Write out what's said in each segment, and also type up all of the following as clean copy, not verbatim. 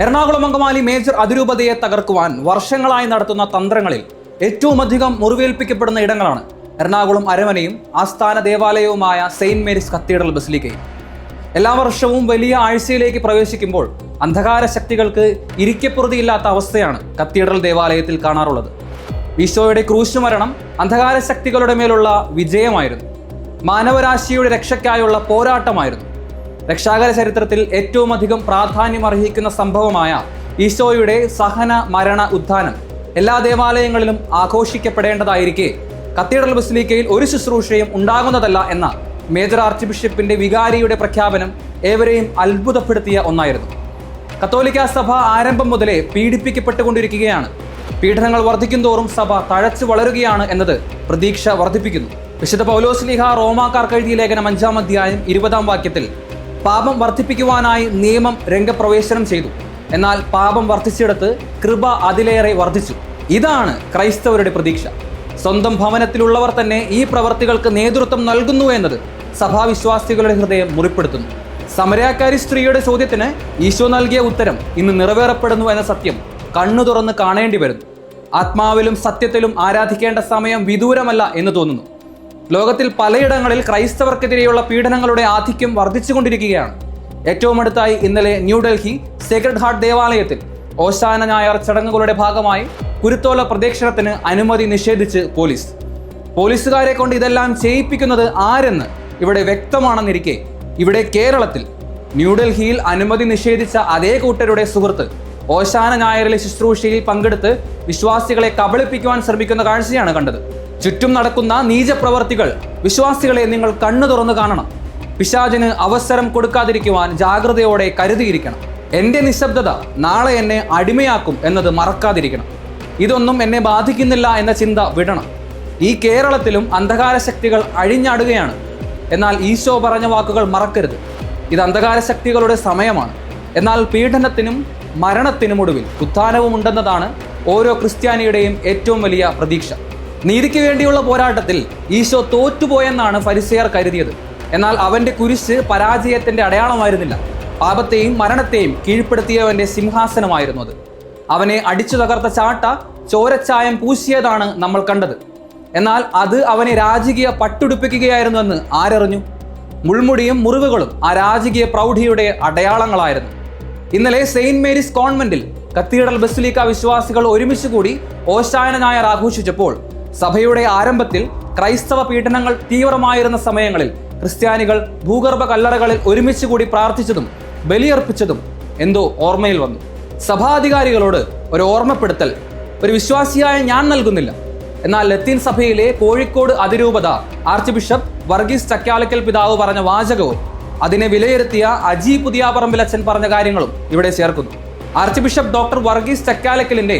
Ernakulam Angamaly major അതിരൂപതയെ തകർക്കുവാൻ വർഷങ്ങളായി നടത്തുന്ന തന്ത്രങ്ങളിൽ ഏറ്റവുമധികം മുറിവേൽപ്പിക്കപ്പെടുന്ന ഇടങ്ങളാണ് എറണാകുളം അരമനയും ആസ്ഥാന ദേവാലയവുമായ സെയിന്റ് മേരീസ് കത്തീഡ്രൽ ബസിലിക്കയും. എല്ലാ വർഷവും വലിയ ആഴ്ചയിലേക്ക് പ്രവേശിക്കുമ്പോൾ അന്ധകാര ശക്തികൾക്ക് ഇരിക്കപ്പുറതിയില്ലാത്ത അവസ്ഥയാണ് കത്തീഡ്രൽ ദേവാലയത്തിൽ കാണാറുള്ളത്. ഈശോയുടെ ക്രൂശ് മരണം അന്ധകാര ശക്തികളുടെ മേലുള്ള വിജയമായിരുന്നു. മാനവരാശിയുടെ രക്ഷയ്ക്കായുള്ള പോരാട്ടമായിരുന്നു. രക്ഷാകര ചരിത്രത്തിൽ ഏറ്റവും അധികം പ്രാധാന്യം അർഹിക്കുന്ന സംഭവമായ ഈശോയുടെ സഹന മരണ ഉത്ഥാനം എല്ലാ ദേവാലയങ്ങളിലും ആഘോഷിക്കപ്പെടേണ്ടതായിരിക്കെ കത്തീഡ്രൽ ബസിലിക്കയിൽ ഒരു ശുശ്രൂഷയും ഉണ്ടാകുന്നതല്ല എന്ന മേജർ ആർച്ച് ബിഷപ്പിന്റെ വികാരിയുടെ പ്രഖ്യാപനം ഏവരെയും അത്ഭുതപ്പെടുത്തിയ ഒന്നായിരുന്നു. കത്തോലിക്ക സഭ ആരംഭം മുതലേ പീഡിപ്പിക്കപ്പെട്ടുകൊണ്ടിരിക്കുകയാണ്. പീഡനങ്ങൾ വർദ്ധിക്കുന്തോറും സഭ തഴച്ചു വളരുകയാണ് എന്നത് പ്രതീക്ഷ വർദ്ധിപ്പിക്കുന്നു. വിശുദ്ധ പൗലോസ്ലീഹ റോമാക്കാർക്ക് എഴുതിയ ലേഖനം 5-ാം അധ്യായം 20-ാം വാക്യത്തിൽ പാപം വർദ്ധിപ്പിക്കുവാനായി നിയമം രംഗപ്രവേശനം ചെയ്തു, എന്നാൽ പാപം വർദ്ധിച്ചിടത്ത് കൃപ അതിലേറെ വർദ്ധിച്ചു. ഇതാണ് ക്രൈസ്തവരുടെ പ്രതീക്ഷ. സ്വന്തം ഭവനത്തിലുള്ളവർ തന്നെ ഈ പ്രവർത്തികൾക്ക് നേതൃത്വം നൽകുന്നു എന്നത് സഭാവിശ്വാസികളുടെ ഹൃദയം മുറിപ്പെടുത്തുന്നു. സമരക്കാരി സ്ത്രീയുടെ ചോദ്യത്തിന് ഈശോ നൽകിയ ഉത്തരം ഇന്ന് നിറവേറപ്പെടുന്നു എന്ന സത്യം കണ്ണു തുറന്ന് കാണേണ്ടി വരുന്നു. ആത്മാവിലും സത്യത്തിലും ആരാധിക്കേണ്ട സമയം വിദൂരമല്ല എന്ന് തോന്നുന്നു. ലോകത്തിൽ പലയിടങ്ങളിൽ ക്രൈസ്തവർക്കെതിരെയുള്ള പീഡനങ്ങളുടെ ആധിക്യം വർദ്ധിച്ചുകൊണ്ടിരിക്കുകയാണ്. ഏറ്റവും അടുത്തായി ഇന്നലെ ന്യൂഡൽഹി സേക്രഡ് ഹാർട്ട് ദേവാലയത്തിൽ ഓശാന ഞായർ ചടങ്ങുകളുടെ ഭാഗമായി കുരുത്തോല പ്രദക്ഷിണത്തിന് അനുമതി നിഷേധിച്ച് പോലീസുകാരെ കൊണ്ട് ഇതെല്ലാം ചെയ്യിപ്പിക്കുന്നത് ആരെന്ന് ഇവിടെ വ്യക്തമാണെന്നിരിക്കെ, ഇവിടെ കേരളത്തിൽ ന്യൂഡൽഹിയിൽ അനുമതി നിഷേധിച്ച അതേ കൂട്ടരുടെ സുഹൃത്ത് ഓശാന ഞായറിലെ ശുശ്രൂഷയിൽ പങ്കെടുത്ത് വിശ്വാസികളെ കബളിപ്പിക്കുവാൻ ശ്രമിക്കുന്ന കാഴ്ചയാണ് കണ്ടത്. ചുറ്റും നടക്കുന്ന നീചപ്രവർത്തികൾ വിശ്വാസികളെ നിങ്ങൾ കണ്ണു തുറന്നു കാണണം. പിശാചിന് അവസരം കൊടുക്കാതിരിക്കുവാൻ ജാഗ്രതയോടെ കരുതിയിരിക്കണം. എൻ്റെ നിശബ്ദത നാളെ എന്നെ അടിമയാക്കും എന്നത് മറക്കാതിരിക്കണം. ഇതൊന്നും എന്നെ ബാധിക്കുന്നില്ല എന്ന ചിന്ത വിടണം. ഈ കേരളത്തിലും അന്ധകാര ശക്തികൾ അഴിഞ്ഞാടുകയാണ്. എന്നാൽ ഈശോ പറഞ്ഞ വാക്കുകൾ മറക്കരുത്. ഇത് അന്ധകാര ശക്തികളുടെ സമയമാണ്. എന്നാൽ പീഡനത്തിനും മരണത്തിനും ഒടുവിൽ ഉത്ഥാനവും ഉണ്ടെന്നതാണ് ഓരോ ക്രിസ്ത്യാനിയുടെയും ഏറ്റവും വലിയ പ്രതീക്ഷ. നീതിക്ക് വേണ്ടിയുള്ള പോരാട്ടത്തിൽ ഈശോ തോറ്റുപോയെന്നാണ് ഫരിസേയർ കരുതിയത്. എന്നാൽ അവന്റെ കുരിശ് പരാജയത്തിന്റെ അടയാളമായിരുന്നില്ല. പാപത്തെയും മരണത്തെയും കീഴ്പ്പെടുത്തിയവന്റെ സിംഹാസനമായിരുന്നു അത്. അവനെ അടിച്ചു തകർത്ത ചാട്ട ചോരച്ചായം പൂശിയതാണ് നമ്മൾ കണ്ടത്. എന്നാൽ അത് അവനെ രാജകീയ പട്ടുടുപ്പിക്കുകയായിരുന്നുവെന്ന് ആരറിഞ്ഞു? മുൾമുടിയും മുറിവുകളും ആ രാജകീയ പ്രൗഢിയുടെ അടയാളങ്ങളായിരുന്നു. ഇന്നലെ സെയിന്റ് മേരീസ് കോൺവെന്റിൽ കത്തീഡ്രൽ ബസിലിക്ക വിശ്വാസികൾ ഒരുമിച്ച് കൂടി ഓശാന ഞായർ ആഘോഷിച്ചപ്പോൾ സഭയുടെ ആരംഭത്തിൽ ക്രൈസ്തവ പീഡനങ്ങൾ തീവ്രമായിരുന്ന സമയങ്ങളിൽ ക്രിസ്ത്യാനികൾ ഭൂഗർഭ കല്ലറകളിൽ ഒരുമിച്ച് കൂടി പ്രാർത്ഥിച്ചതും ബലിയർപ്പിച്ചതും എന്തോ ഓർമ്മയിൽ വന്നു. സഭാധികാരികളോട് ഒരു ഓർമ്മപ്പെടുത്തൽ ഒരു വിശ്വാസിയായ ഞാൻ നൽകുന്നില്ല. എന്നാൽ ലത്തീൻ സഭയിലെ കോഴിക്കോട് അതിരൂപത ആർച്ച് ബിഷപ്പ് വർഗീസ് ചക്കാലക്കൽ പിതാവ് പറഞ്ഞ വാചകവും അതിനെ വിലയിരുത്തിയ അജി പുതിയാപറമ്പിലച്ചൻ പറഞ്ഞ കാര്യങ്ങളും ഇവിടെ ചേർക്കുന്നു. ആർച്ച് ബിഷപ്പ് ഡോക്ടർ വർഗീസ് ചക്കാലക്കലിന്റെ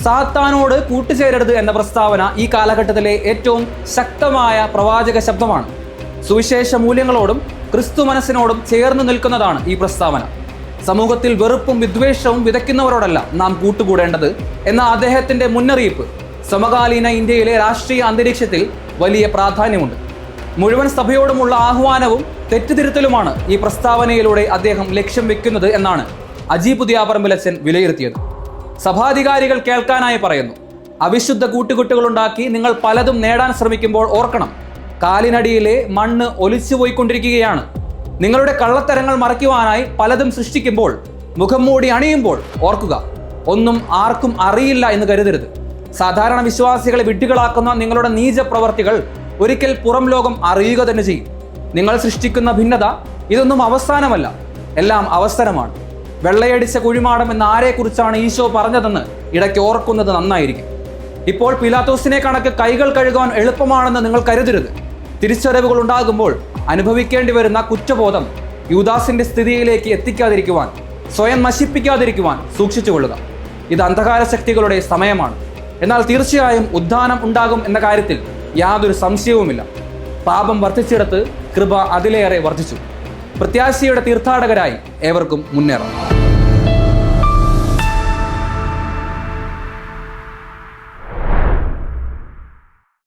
സാത്താനോട് കൂട്ടുചേരരുത് എന്ന പ്രസ്താവന ഈ കാലഘട്ടത്തിലെ ഏറ്റവും ശക്തമായ പ്രവാചക ശബ്ദമാണ്. സുവിശേഷ മൂല്യങ്ങളോടും ക്രിസ്തു മനസ്സിനോടും ചേർന്ന് നിൽക്കുന്നതാണ് ഈ പ്രസ്താവന. സമൂഹത്തിൽ വെറുപ്പും വിദ്വേഷവും വിതയ്ക്കുന്നവരോടല്ല നാം കൂട്ടുകൂടേണ്ടത് എന്ന അദ്ദേഹത്തിന്റെ മുന്നറിയിപ്പ് സമകാലീന ഇന്ത്യയിലെ രാഷ്ട്രീയ അന്തരീക്ഷത്തിൽ വലിയ പ്രാധാന്യമുണ്ട്. മുഴുവൻ സഭയോടുമുള്ള ആഹ്വാനവും തെറ്റുതിരുത്തലുമാണ് ഈ പ്രസ്താവനയിലൂടെ അദ്ദേഹം ലക്ഷ്യം വെക്കുന്നത് എന്നാണ് അജി പുതിയാപറമ്പിലച്ചൻ വിലയിരുത്തിയത്. സഭാധികാരികൾ കേൾക്കാനായി പറയുന്നു, അവിശുദ്ധ കൂട്ടുകുട്ടുകളുണ്ടാക്കി നിങ്ങൾ പലതും നേടാൻ ശ്രമിക്കുമ്പോൾ ഓർക്കണം, കാലിനടിയിലെ മണ്ണ് ഒലിച്ചുപോയിക്കൊണ്ടിരിക്കുകയാണ്. നിങ്ങളുടെ കള്ളത്തരങ്ങൾ മറയ്ക്കുവാനായി പലതും സൃഷ്ടിക്കുമ്പോൾ, മുഖം മൂടി അണിയുമ്പോൾ ഓർക്കുക, ഒന്നും ആർക്കും അറിയില്ല എന്ന് കരുതരുത്. സാധാരണ വിശ്വാസികളെ വിഡ്ഢികളാക്കുന്ന നിങ്ങളുടെ നീച പ്രവർത്തികൾ ഒരിക്കൽ പുറം ലോകം അറിയുക തന്നെ ചെയ്യും. നിങ്ങൾ സൃഷ്ടിക്കുന്ന ഭിന്നത ഇതൊന്നും അവസാനമല്ല, എല്ലാം അവസരമാണ്. വെള്ളയടിച്ച കുഴിമാടം എന്ന് ആരെക്കുറിച്ചാണ് ഈശോ പറഞ്ഞതെന്ന് ഇടയ്ക്ക് ഓർക്കുന്നത് നന്നായിരിക്കും. ഇപ്പോൾ പിലാത്തോസിനെ കണക്ക് കൈകൾ കഴുകാൻ എളുപ്പമാണെന്ന് നിങ്ങൾ കരുതരുത്. തിരിച്ചറിവുകൾ ഉണ്ടാകുമ്പോൾ അനുഭവിക്കേണ്ടി വരുന്ന കുറ്റബോധം യൂദാസിന്റെ സ്ഥിതിയിലേക്ക് എത്തിക്കാതിരിക്കുവാൻ, സ്വയം നശിപ്പിക്കാതിരിക്കുവാൻ സൂക്ഷിച്ചുകൊള്ളുക. ഇത് അന്ധകാര ശക്തികളുടെ സമയമാണ്. എന്നാൽ തീർച്ചയായും ഉദ്ധാനം ഉണ്ടാകും എന്ന കാര്യത്തിൽ യാതൊരു സംശയവുമില്ല. പാപം വർദ്ധിച്ചിടത്ത് കൃപ അതിലേറെ വർദ്ധിച്ചു. പ്രത്യാശയുടെ തീർത്ഥാടകരായി ഏവർക്കും മുന്നേറാം.